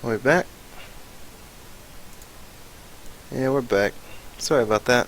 Are we back? Yeah, we're back. Sorry about that.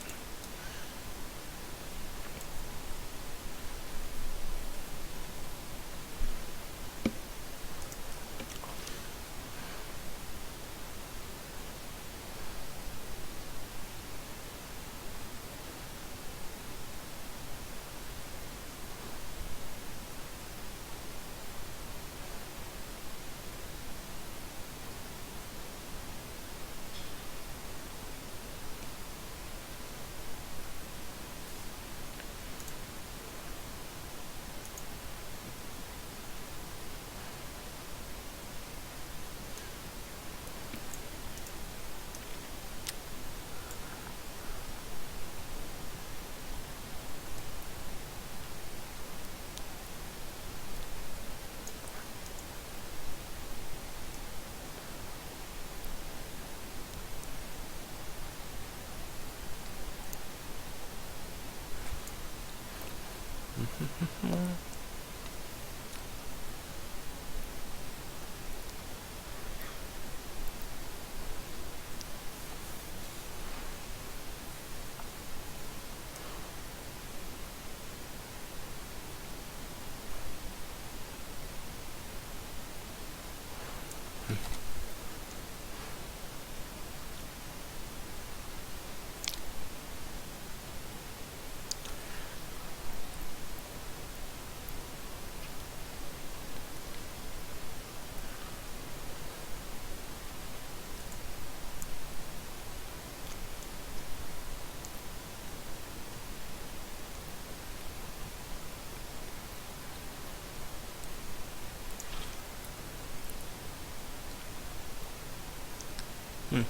Hmm.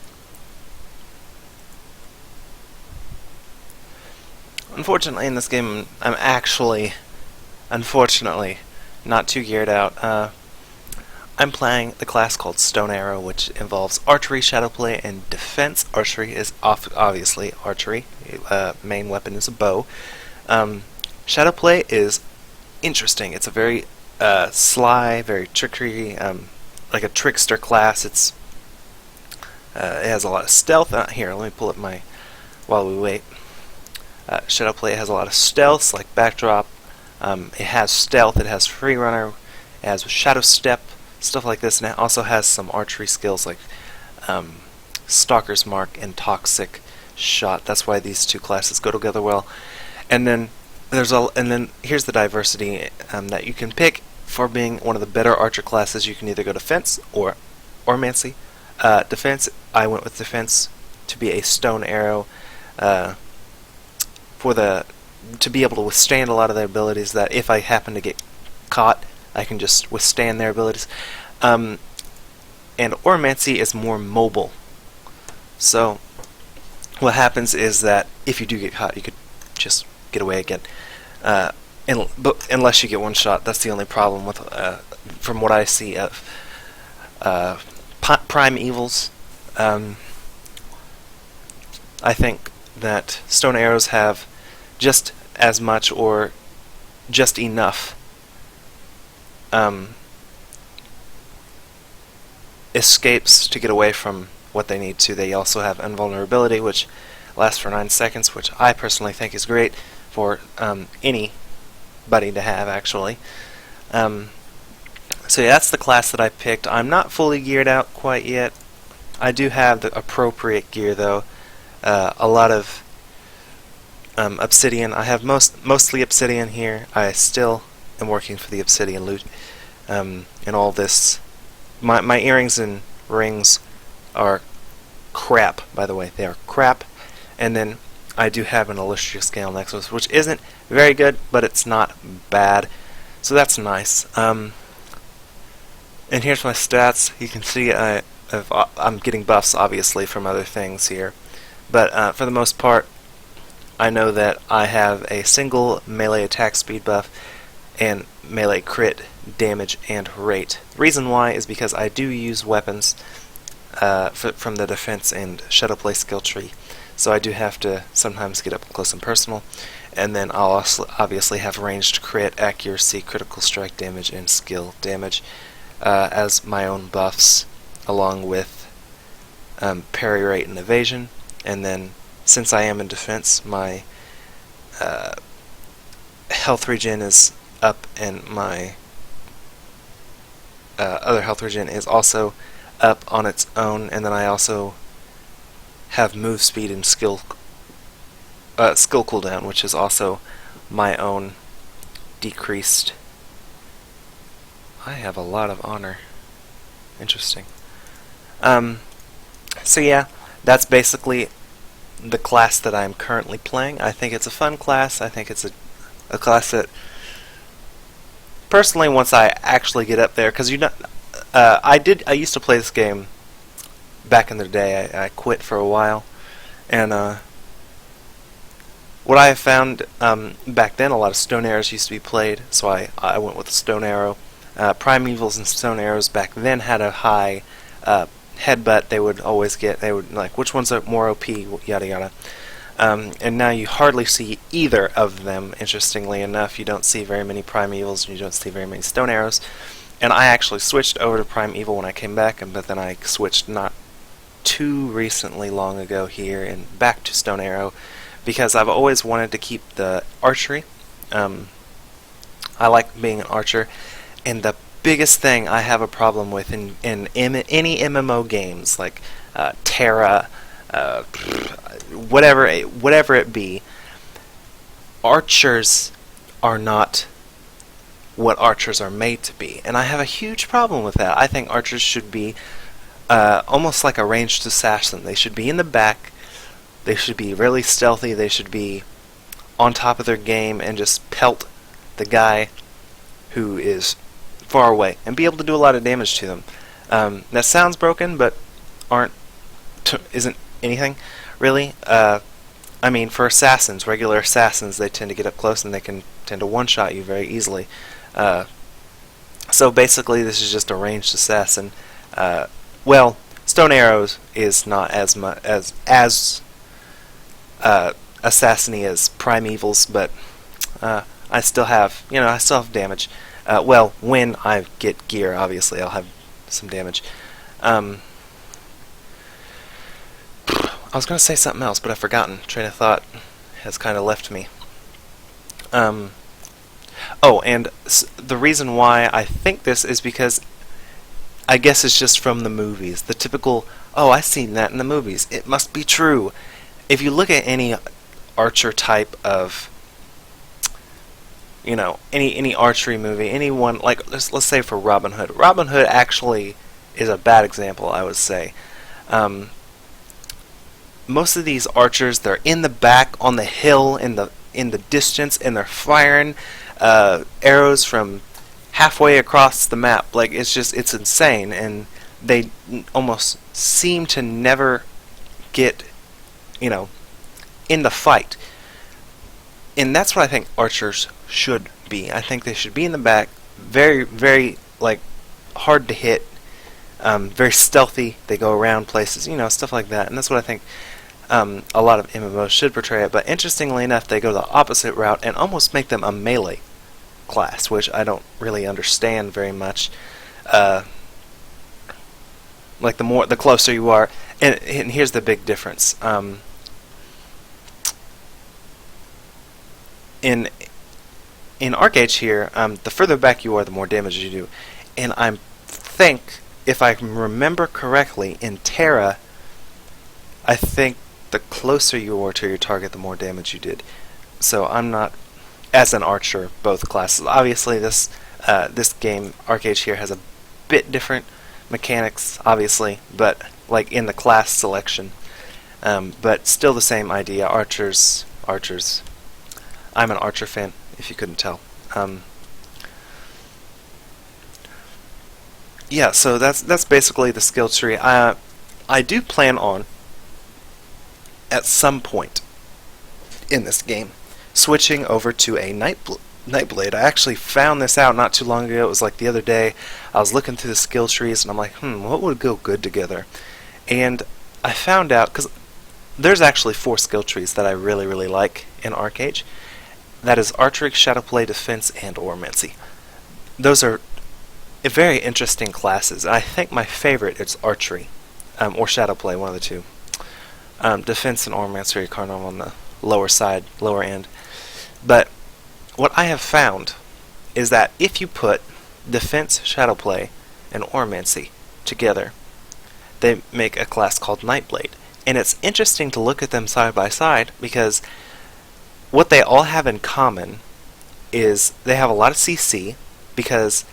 Unfortunately, in this game, I'm actually, unfortunately, not too geared out. I'm playing the class called Stone Arrow, which involves archery, shadowplay, and defense. Archery is obviously archery. Main weapon is a bow. Shadowplay is interesting. It's a very sly, very trickery, like a trickster class. It has a lot of stealth. Here, let me pull up my while we wait. Shadowplay has a lot of stealth, like backdrop. It has stealth. It has free runner. It has shadow step, stuff like this, and it also has some archery skills like Stalker's Mark and Toxic Shot. That's why these two classes go together well. And then here's the diversity that you can pick for being one of the better archer classes. You can either go defense or Ormancy. Defense, I went with defense to be a stone arrow to be able to withstand a lot of their abilities. That if I happen to get caught, I can just withstand their abilities. And Ormancy is more mobile. So what happens is that if you do get caught, you could just get away again. But unless you get one shot, that's the only problem with, from what I see of Prime Evils. I think that stone arrows have just as much or just enough escapes to get away from what they need to. They also have invulnerability, which lasts for 9 seconds, which I personally think is great for anybody to have, actually. So yeah, that's the class that I picked. I'm not fully geared out quite yet. I do have the appropriate gear, though. A lot of obsidian. I have mostly obsidian here. I still am working for the obsidian loot. And all this. My earrings and rings are crap, by the way. They are crap. And then I do have an illustrious scale nexus, which isn't very good, but it's not bad. So that's nice. And here's my stats. You can see I'm getting buffs, obviously, from other things here. But for the most part, I know that I have a single melee attack speed buff and melee crit damage and rate. The reason why is because I do use weapons from the defense and shadowplay skill tree, so I do have to sometimes get up close and personal. And then I'll also obviously have ranged crit, accuracy, critical strike damage, and skill damage as my own buffs. along with parry rate and evasion. And then, since I am in defense, my health regen is up, and my other health regen is also up on its own. And then I also have move speed and skill cooldown, which is also my own decreased. I have a lot of honor. Interesting. So yeah, that's basically the class that I'm currently playing. I think it's a fun class. I think it's a class that, personally, once I actually get up there, because I used to play this game back in the day. I quit for a while, and what I have found back then, a lot of stone arrows used to be played, so I went with the stone arrow. Primevals and stone arrows back then had a high headbutt. They would always get. They would like, which ones are more OP, yada yada. And now you hardly see either of them. Interestingly enough, you don't see very many primevals, and you don't see very many stone arrows. And I actually switched over to primeval when I came back, but then I switched not too recently, long ago here, and back to stone arrow, because I've always wanted to keep the archery. I like being an archer, and the biggest thing I have a problem with in any MMO games, like Terra, whatever it be, archers are not what archers are made to be, and I have a huge problem with that. I think archers should be almost like a ranged assassin. They should be in the back. They should be really stealthy. They should be on top of their game and just pelt the guy who is far away and be able to do a lot of damage to them. That sounds broken, but isn't anything really. I mean, for assassins, regular assassins, they tend to get up close and they can tend to one-shot you very easily. So basically, this is just a ranged assassin. Well, stone arrows is not as much as assassiny as primevals, but I still have damage. Well, when I get gear, obviously, I'll have some damage. I was going to say something else, but I've forgotten. Train of thought has kind of left me. Oh, and the reason why I think this is because I guess it's just from the movies. The typical, oh, I've seen that in the movies. It must be true. If you look at any archer type of, any archery movie, anyone, like, let's say for Robin Hood. Robin Hood actually is a bad example, I would say. Most of these archers, they're in the back on the hill in the distance, and they're firing arrows from halfway across the map. Like, it's insane, and they almost seem to never get, in the fight. And that's what I think archers should be. I think they should be in the back, very, very, hard to hit, very stealthy. They go around places, stuff like that. And that's what I think a lot of MMOs should portray it. But interestingly enough, they go the opposite route and almost make them a melee class, which I don't really understand very much. Like, the closer you are, and here's the big difference. In Archeage here, the further back you are, the more damage you do. And I think, if I remember correctly, in Terra, I think the closer you were to your target, the more damage you did. So I'm not, as an archer, both classes. Obviously, this game, Archeage here, has a bit different mechanics, obviously, but like in the class selection. But still the same idea. Archers. I'm an archer fan, if you couldn't tell. Yeah, so that's basically the skill tree. I do plan on, at some point in this game, switching over to a Nightblade. I actually found this out not too long ago. It was like the other day. I was looking through the skill trees, and I'm like, what would go good together? And I found out, because there's actually 4 skill trees that I really, really like in Archeage. That is Archery, Shadowplay, Defense, and Oromancy. Those are very interesting classes. I think my favorite is archery, or shadowplay, one of the two. Defense and Ormancer are kind of on the lower side, lower end. But what I have found is that if you put defense, shadowplay, and Ormancy together, they make a class called Nightblade. And it's interesting to look at them side by side because what they all have in common is they have a lot of CC because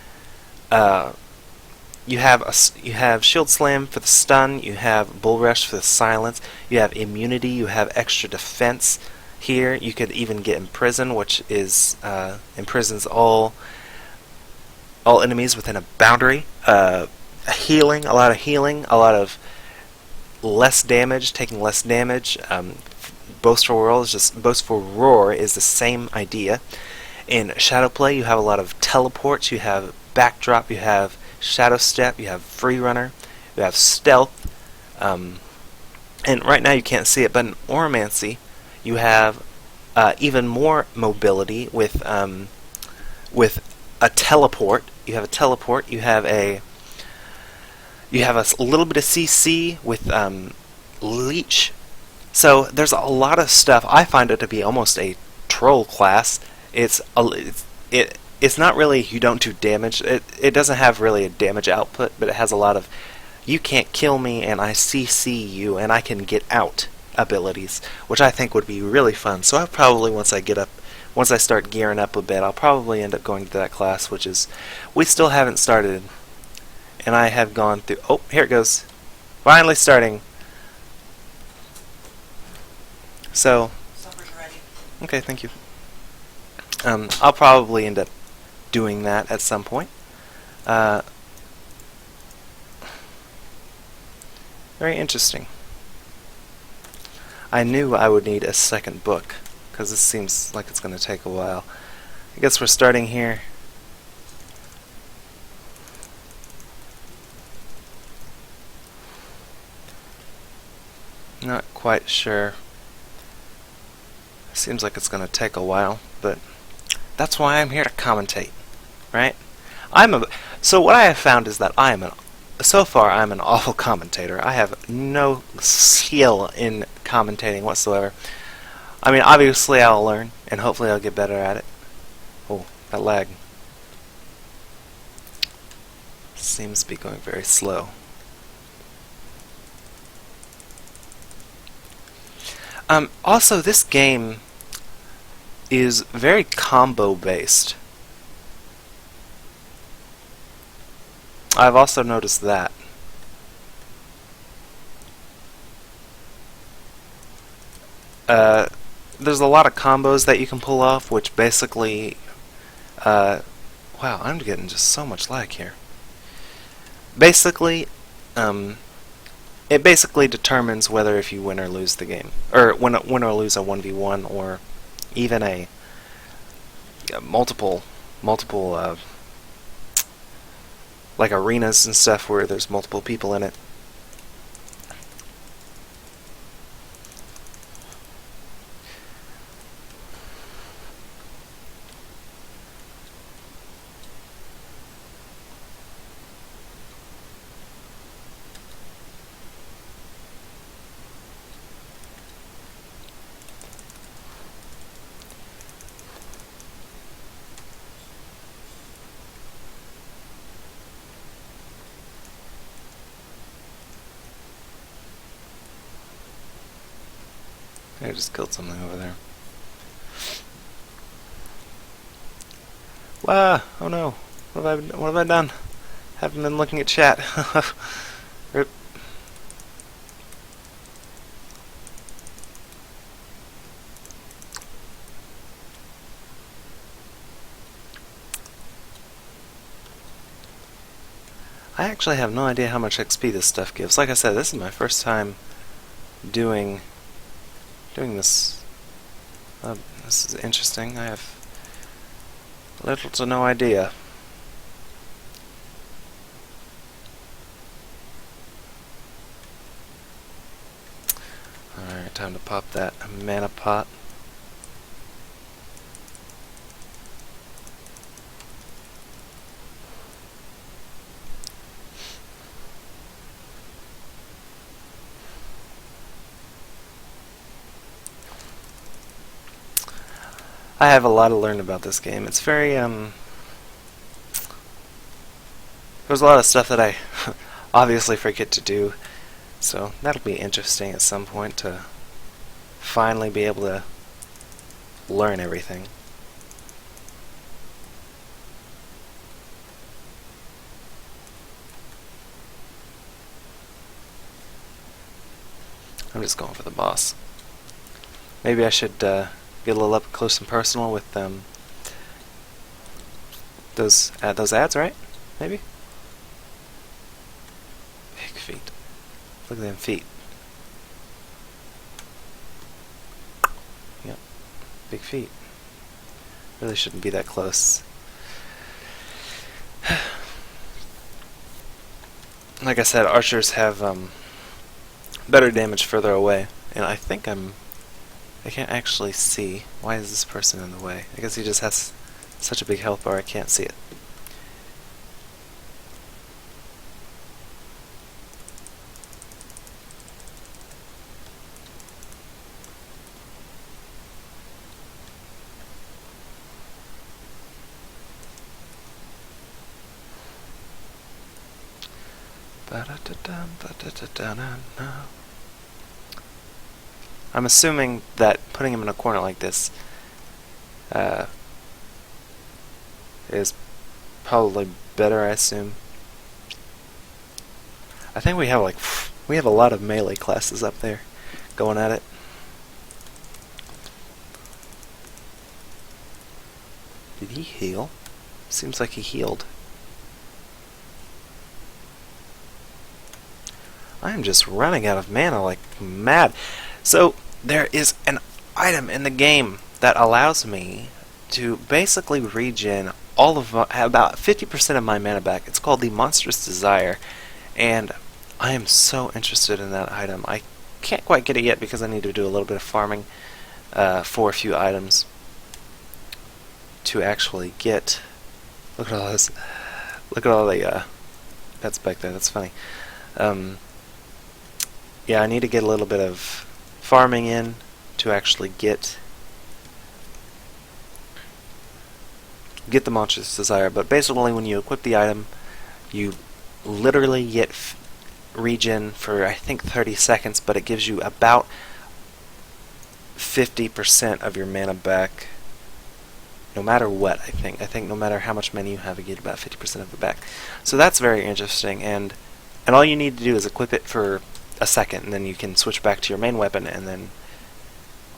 you have Shield Slam for the stun, you have Bull Rush for the silence, you have immunity, you have extra defense here. You could even get Imprison, which is imprisons all enemies within a boundary. Healing, a lot of less damage, taking less damage. Boastful Roar is the same idea. In Shadowplay, you have a lot of teleports, you have Backdrop, you have Shadow Step, you have Free Runner, you have Stealth, and right now you can't see it, but in Oromancy, you have even more mobility with a teleport. You have a teleport. You have a little bit of CC with Leech. So there's a lot of stuff. I find it to be almost a troll class. It's not really you don't do damage. It doesn't have really a damage output, but it has a lot of you can't kill me and I CC you and I can get out abilities, which I think would be really fun. So I probably once I start gearing up a bit, I'll probably end up going to that class, which is we still haven't started, and I have gone through. Oh, here it goes, finally starting. So, Supper's ready. okay, thank you. I'll probably end up doing that at some point. Very interesting. I knew I would need a second book, because this seems like it's going to take a while. I guess we're starting here. Not quite sure. Seems like it's going to take a while, but that's why I'm here to commentate, right? So what I have found is that so far I'm an awful commentator. I have no skill in commentating whatsoever. I mean, obviously I'll learn, and hopefully I'll get better at it. Oh, that lag seems to be going very slow. Also, this game is very combo based. I've also noticed that. There's a lot of combos that you can pull off, which basically... wow, I'm getting just so much lag here. Basically, it basically determines whether if you win or lose the game. Or win or lose a 1v1, or even a multiple like arenas and stuff where there's multiple people in it. I just killed something over there. Wow! Oh no! What have I done? Haven't been looking at chat. Rip. I actually have no idea how much XP this stuff gives. Like I said, this is my first time doing this. This is interesting. I have little to no idea. Alright, time to pop that mana pot. I have a lot to learn about this game. It's very, there's a lot of stuff that I obviously forget to do, so that'll be interesting at some point to finally be able to learn everything. I'm just going for the boss. Maybe I should get a little up close and personal with those ads, right? Maybe? Big feet. Look at them feet. Yep. Big feet. Really shouldn't be that close. Like I said, archers have better damage further away, and I think I can't actually see. Why is this person in the way? I guess he just has such a big health bar I can't see it. I'm assuming that putting him in a corner like this is probably better, I assume. I think we have a lot of melee classes up there going at it. Did he heal? Seems like he healed. I am just running out of mana like mad. So there is an item in the game that allows me to basically regen all of about 50% of my mana back. It's called the Monstrous Desire, and I am so interested in that item. I can't quite get it yet because I need to do a little bit of farming for a few items to actually get. Look at all this. Look at all the pets back there. That's funny. Yeah, I need to get a little bit of farming in to actually get the Monstrous Desire. But basically, when you equip the item, you literally get regen for I think 30 seconds, but it gives you about 50% of your mana back. No matter what, I think no matter how much mana you have, you get about 50% of it back. So that's very interesting, and all you need to do is equip it for a second, and then you can switch back to your main weapon, and then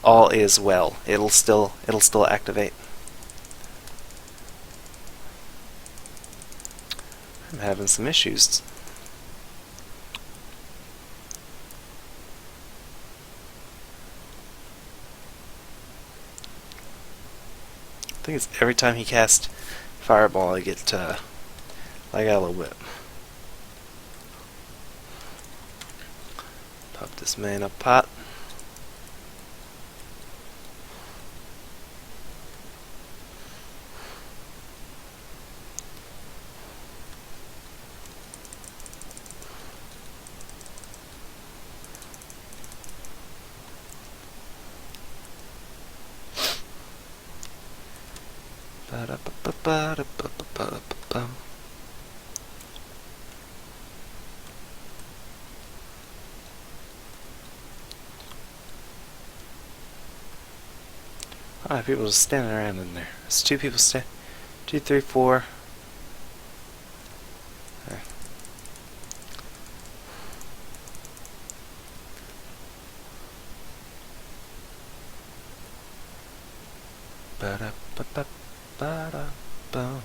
all is well. It'll still activate. I'm having some issues. I think it's every time he casts Fireball, I get lag out a little bit. Pop this mana pot. People just standing around in there. There's two people standing. 2, 3, 4. There. Ba-da-ba-ba-ba-da-bum.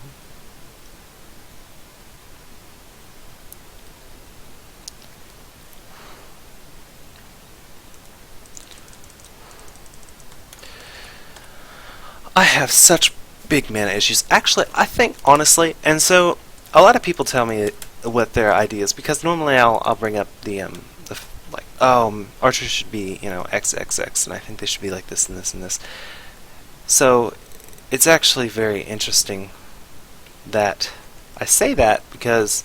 I have such big mana issues. Actually, I think, honestly, and so a lot of people tell me what their ideas, because normally I'll bring up the like, archers should be, XXX, and I think they should be like this and this and this. So it's actually very interesting that I say that, because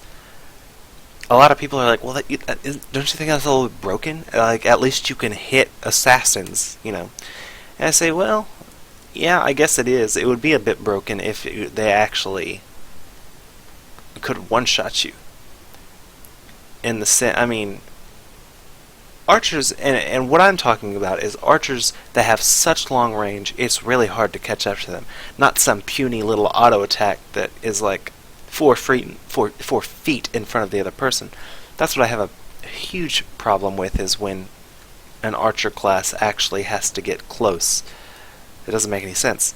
a lot of people are like, well, don't you think that's a little bit broken? Like, at least you can hit assassins, And I say, well, Yeah, I guess it is. It would be a bit broken if they actually could one-shot you. In the I mean, archers, and what I'm talking about is archers that have such long range, it's really hard to catch up to them. Not some puny little auto attack that is like 4 feet in front of the other person. That's what I have a huge problem with, is when an archer class actually has to get close. It doesn't make any sense.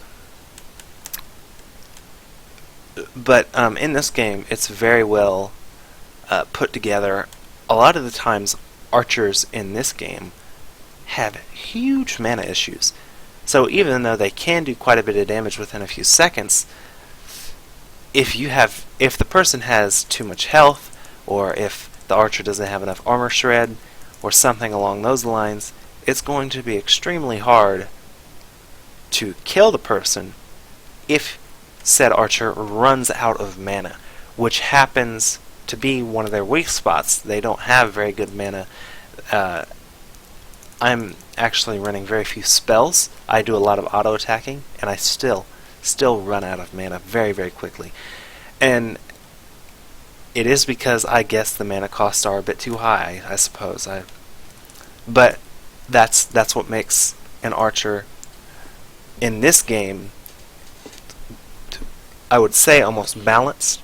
But in this game, it's very well put together. A lot of the times, archers in this game have huge mana issues. So even though they can do quite a bit of damage within a few seconds, if the person has too much health, or if the archer doesn't have enough armor shred, or something along those lines, it's going to be extremely hard to kill the person if said archer runs out of mana, which happens to be one of their weak spots. They don't have very good mana. I'm actually running very few spells. I do a lot of auto attacking, and I still run out of mana very, very quickly. And it is because I guess the mana costs are a bit too high, I suppose. But that's what makes an archer in this game, I would say, almost balanced.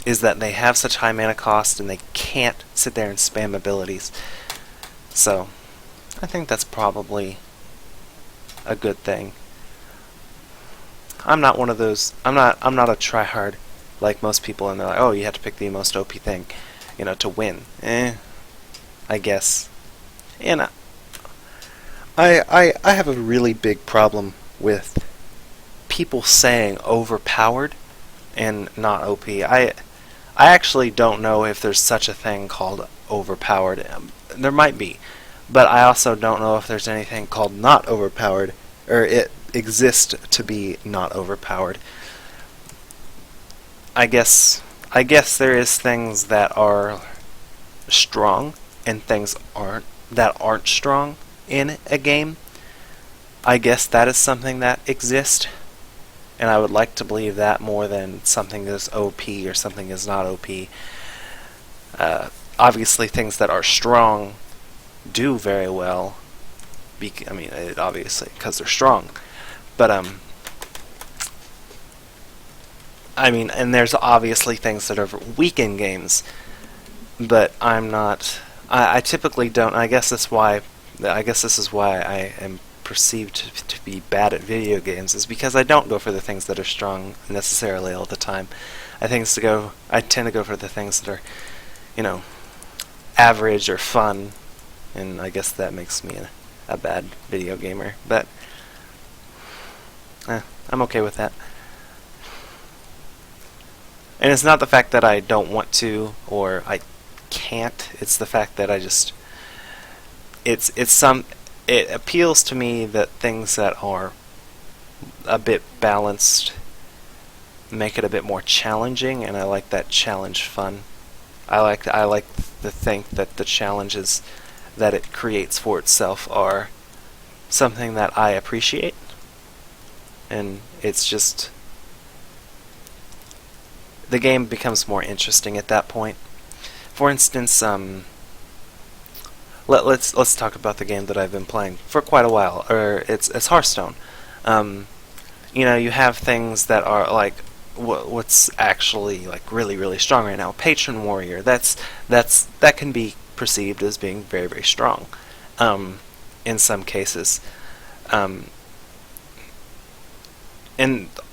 Is that they have such high mana cost and they can't sit there and spam abilities. So I think that's probably a good thing. I'm not one of those. I'm not a tryhard like most people, and they're like, oh, you have to pick the most OP thing, to win. I guess. And I have a really big problem with people saying overpowered and not OP. I actually don't know if there's such a thing called overpowered. There might be, but I also don't know if there's anything called not overpowered, or it exists to be not overpowered. I guess there is things that are strong and things that aren't strong in a game. I guess that is something that exists. And I would like to believe that more than something is OP or something is not OP. Obviously, things that are strong do very well. Obviously, because they're strong. But, and there's obviously things that are weak in games. But I'm not. I typically don't. I guess this is why I am perceived to be bad at video games, is because I don't go for the things that are strong necessarily all the time. I tend to go for the things that are, average or fun, and I guess that makes me a bad video gamer. But I'm okay with that. And it's not the fact that I don't want to or I can't. It's the fact that it appeals to me that things that are a bit balanced make it a bit more challenging, and I like that challenge fun. I like to think that the challenges that it creates for itself are something that I appreciate, and it's just the game becomes more interesting at that point. For instance, let's talk about the game that I've been playing for quite a while. It's Hearthstone. You have things that are like what's actually like really, really strong right now. Patron Warrior. That can be perceived as being very, very strong. In some cases, and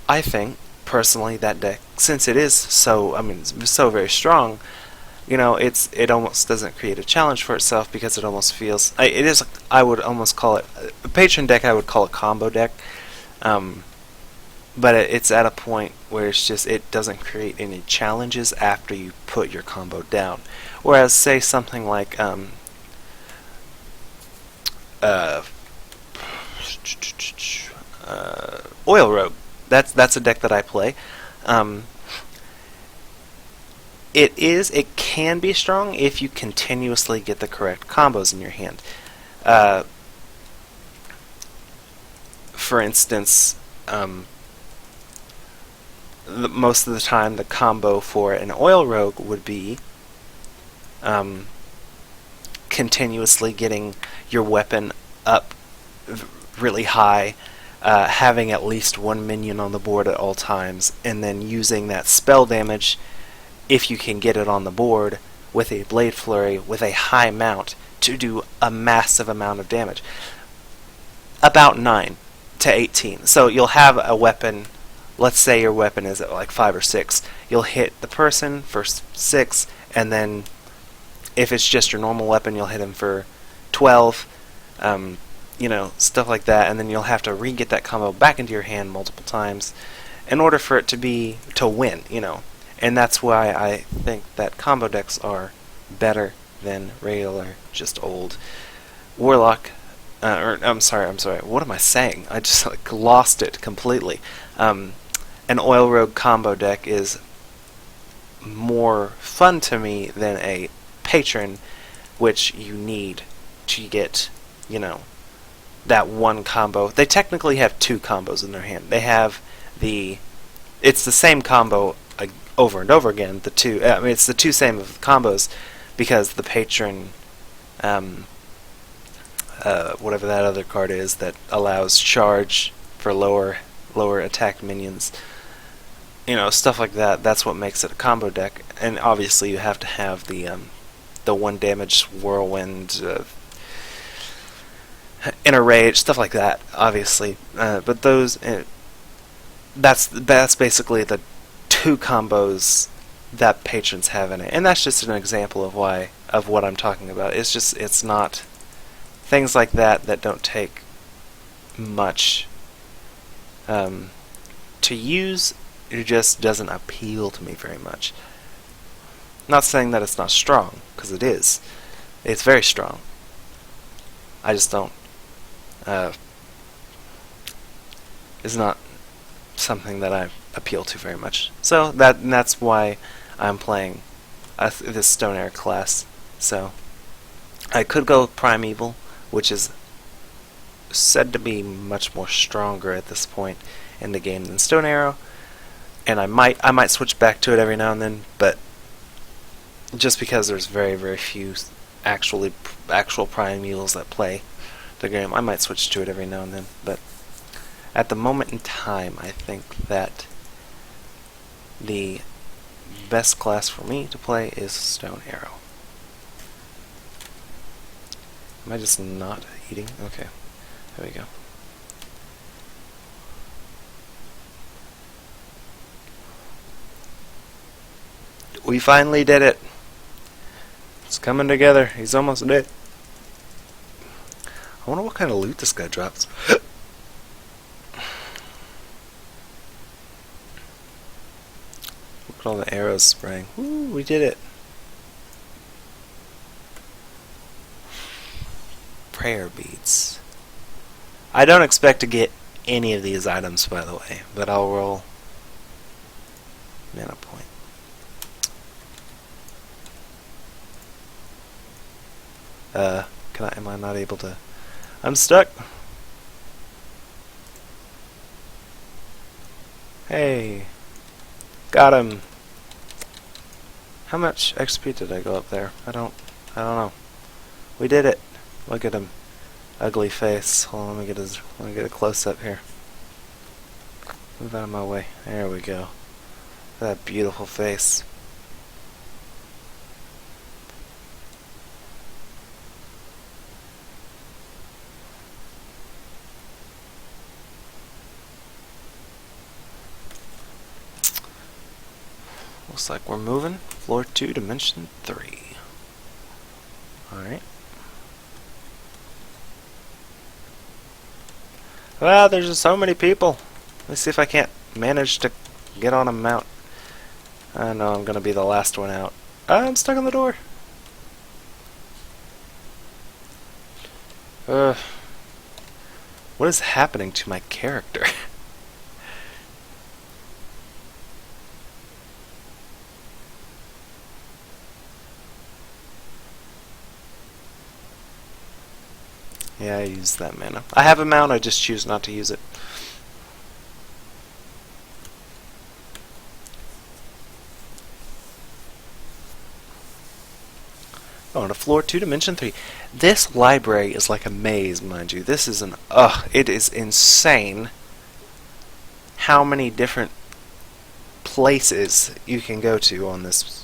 I think personally that deck, since it is so very strong, it almost doesn't create a challenge for itself, because it almost feels I would almost call it a patron deck. I would call it combo deck, but it's at a point where it doesn't create any challenges after you put your combo down. Whereas, say something like Oil Rogue. That's a deck that I play. It can be strong if you continuously get the correct combos in your hand. for instance, most of the time the combo for an oil rogue would be continuously getting your weapon up really high, having at least one minion on the board at all times, and then using that spell damage, if you can get it on the board, with a Blade Flurry with a high mount to do a massive amount of damage. About 9 to 18. So you'll have a weapon, let's say your weapon is at like 5 or 6. You'll hit the person for 6, and then if it's just your normal weapon, you'll hit him for 12. Stuff like that, and then you'll have to re-get that combo back into your hand multiple times in order for it to win, And that's why I think that combo decks are better than regular, just old Warlock. I'm sorry. What am I saying? I just lost it completely. An Oil Rogue combo deck is more fun to me than a Patron, which you need to get, that one combo. They technically have 2 combos in their hand. They have it's the same combo over and over again. It's the 2 same of combos, because the Patron, whatever that other card is that allows charge for lower attack minions, stuff like that. That's what makes it a combo deck. And obviously you have to have the 1 damage whirlwind, Inner Rage, stuff like that, obviously. But those, that's basically the 2 combos that patrons have in it, and that's just an example of what I'm talking about. It's not things like that don't take much to use. It just doesn't appeal to me very much. Not saying that it's not strong, because it is. It's very strong. I just don't. Is not something that I appeal to very much. So that's why I'm playing this Stone Arrow class. So I could go with Primeval, which is said to be much more stronger at this point in the game than Stone Arrow, and I might switch back to it every now and then, but just because there's very, very few actual Primevals that play the game, I might switch to it every now and then. But at the moment in time, I think that the best class for me to play is Stone Arrow. Am I just not eating? Okay, there we go. We finally did it. It's coming together. He's almost dead. I wonder what kind of loot this guy drops. Look at all the arrows spraying. Woo, we did it. Prayer beads. I don't expect to get any of these items, by the way, but I'll roll mana point. Am I not able to? I'm stuck. Hey, got him. How much XP did I go up there? I don't know. We did it. Look at him. Ugly face. Hold on, let me get a close up here. Move out of my way. There we go. That beautiful face. Looks like we're moving. Floor 2, Dimension 3. Alright. Well, there's just so many people. Let's see if I can't manage to get on a mount. I know I'm gonna be the last one out. I'm stuck on the door. What is happening to my character? Yeah, I used that mana. I have a mount, I just choose not to use it. Oh, on a floor 2, dimension 3. This library is like a maze, mind you. This is it is insane how many different places you can go to on this